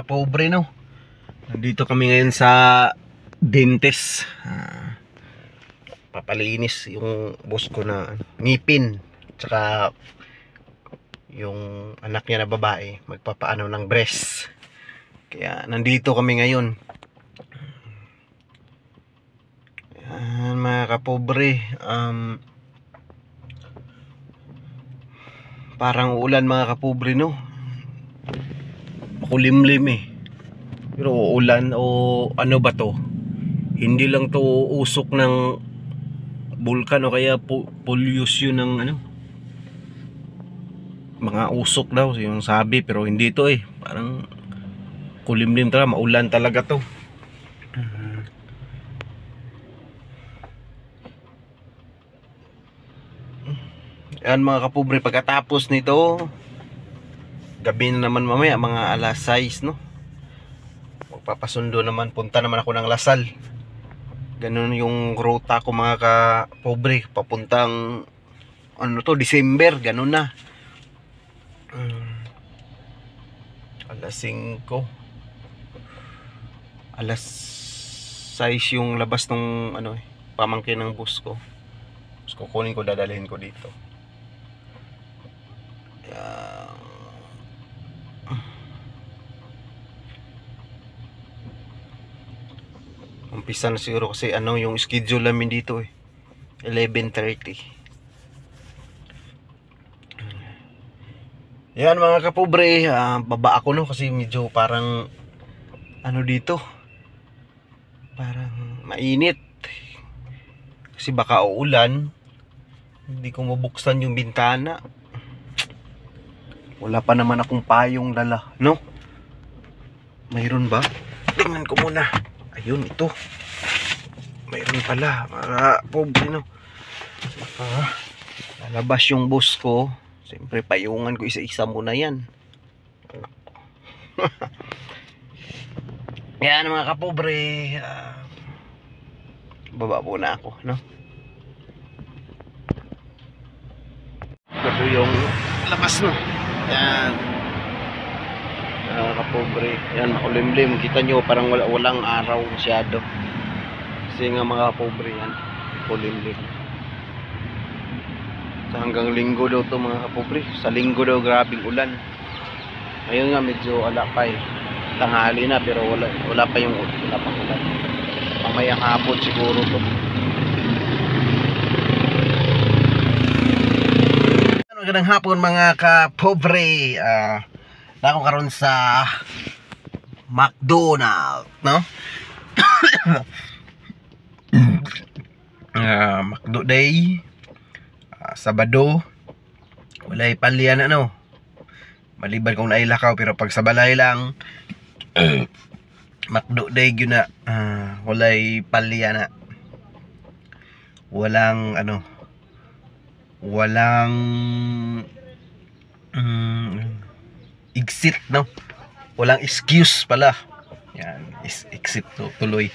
ka-pobre, no? Nandito kami ngayon sa dentist. Papalinis yung boss ko na ngipin. Tsaka yung anak niya na babae, magpapaano ng breast. Kaya nandito kami ngayon. Ayan, mga kapobre. Parang uulan, mga kapobre, no? Makulimlim eh. Pero uulan o ano ba to? Hindi lang to usok ng bulkan o kaya pollution ng ano, mga usok daw yung sabi, pero hindi to eh. Parang kulimlim talaga, maulan talaga to. Yan, mga kapobre, pagkatapos nito, gabi na naman mamaya, mga alas 6, no? Magpapasundo naman, punta naman ako ng Lasal. Ganun yung ruta ko, mga kapobre, papuntang ano to, December, ganun na. Alas 5, alas 6 yung labas ng ano, pamangkin ng bus ko. Tapos kukunin ko, dadalhin ko dito. Umpisa na siguro kasi ano yung schedule namin dito eh, 11:30. Yan, mga kapobre, baba ako, no, kasi medyo parang ano dito, parang mainit. Kasi baka uulan. Hindi ko mabuksan yung bintana. Wala pa naman akong payong dala, no? Mayroon ba? Tingnan ko muna. Ayun, ito. Mayroon pala, mga pobre, no? Lalabas yung bus ko. Siyempre, payungan ko isa-isa muna yan. Yan, mga kapobre. Baba po na ako, no? Ito yung labas, no? Yan. Mga kapobre. Yan, makulimlim. Kita nyo, parang walang araw masyado. Kasi nga, mga kapobre, yan. Makulimlim. Hanggang linggo daw to, mga kapobre. Sa linggo daw, grabing ulan. Ngayon nga, medyo ala pa eh. Tanghali na, pero wala pa yung ulan. Mamayang hapon siguro to. Magandang hapon, mga kapobre. Na ako karon sa McDonald's, no? McDo Day. Sabado, walay palian, ano, maliban kung nailakaw, pero pag sa balay lang, McDo Day yun na, walay palian na, walang ano, walang exit, no, walang excuse pala. Yan, exit to, tuloy,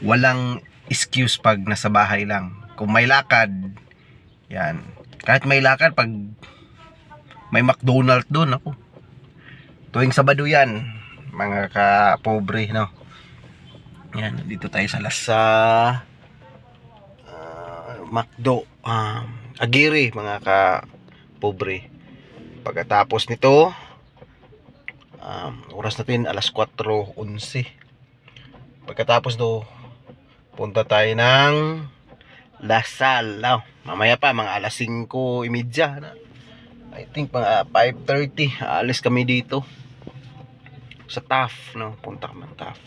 walang excuse pag nasa bahay lang. Kung may lakad, yan, kahit may lakad, pag may McDonald's doon, ako, tuwing Sabado yan, mga kapobre, no? Yan, dito tayo sa McDo, Aguirre, mga kapobre. Pagkatapos nito, oras natin alas 4:11. Pagkatapos do, punta tayo ng Lasal, no? Mamaya pa, mga alas 5:30 na. I think mga 5:30 alis kami dito sa TAF, no? Punta kami ng TAF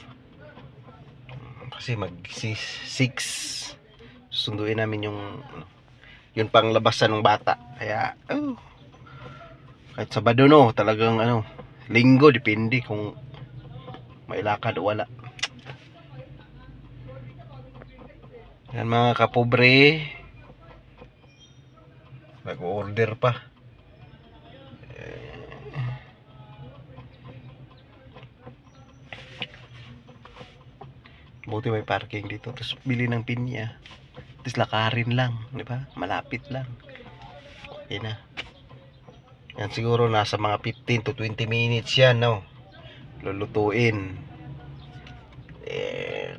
kasi mag 6 sunduin namin yung panglabasan ng bata. Kaya kahit Sabado, no, talagang ano, Linggo, depende kung may lakad o wala. Yan, mga kapobre, nag-order pa. Buti may parking dito. Tapos bili ng pinya. Tapos lakarin lang, di ba? Malapit lang. Yan na. Yan, siguro nasa mga 15 to 20 minutes yan, no? lulutuin. Eh,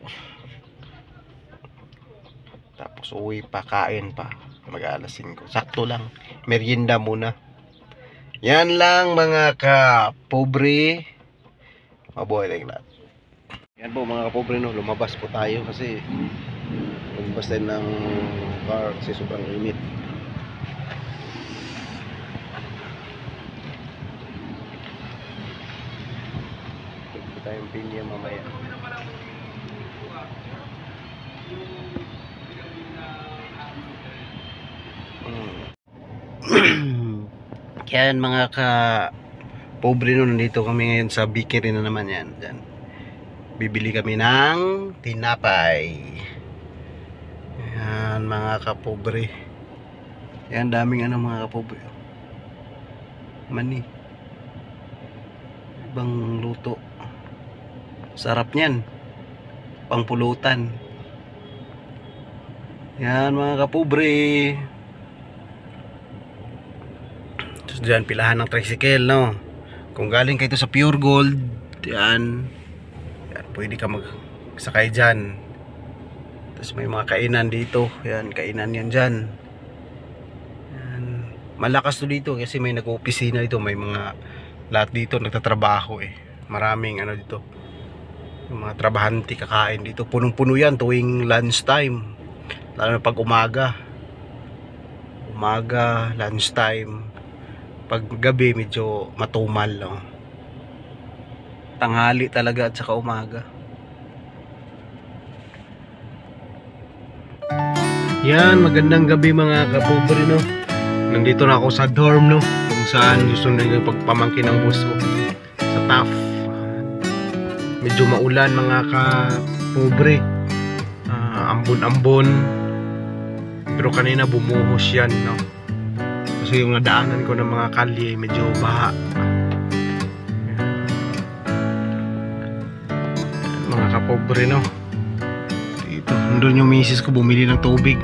tapos uwi pa, kain pa. Mag-alas 5. Sakto lang. Merienda muna. Yan lang mga kapobre. Mabuhay tayong lahat. Yan po mga kapobre, no, lumabas po tayo kasi lumabas tayo ng car kasi sobrang init. Ito tayong pinya mamaya. Yan mga pobre, no, nandito kami ngayon sa bakery na naman yan. Diyan. Bibili kami ng tinapay. Yan mga kapobre. Yan daming ano mga kapobre. Mani. Ibang luto. Sarap niyan. Pangpulutan. Yan mga kapobre. Tapos dyan pilahan ng tricycle, no. Kung galing kayo sa Pure Gold, yan, pwede ka magsakay dyan. Tapos may mga kainan dito. Yan, kainan yan dyan. Yan. Malakas to dito kasi may nag-opisina dito. May mga lahat dito nagtatrabaho eh. Maraming ano dito. Yung mga trabahante kakain dito. Punong-puno yan tuwing lunch time. Lalo na pag umaga. Umaga, lunch time. Pag gabi medyo matumal, no? Tanghali talaga at saka umaga. Yan, magandang gabi mga kapobre, no. Nandito na ako sa dorm, no, kung saan gusto na yung pagpamangkin ng bus ko sa TAF. Medyo maulan mga kapobre. Ambon-ambon. Pero kanina bumuhos yan, no. Kasi yung nadaanan ko ng mga kalye medyo baha. Mga kapobre, no. Dito, nandun yung misis ko bumili ng tubig.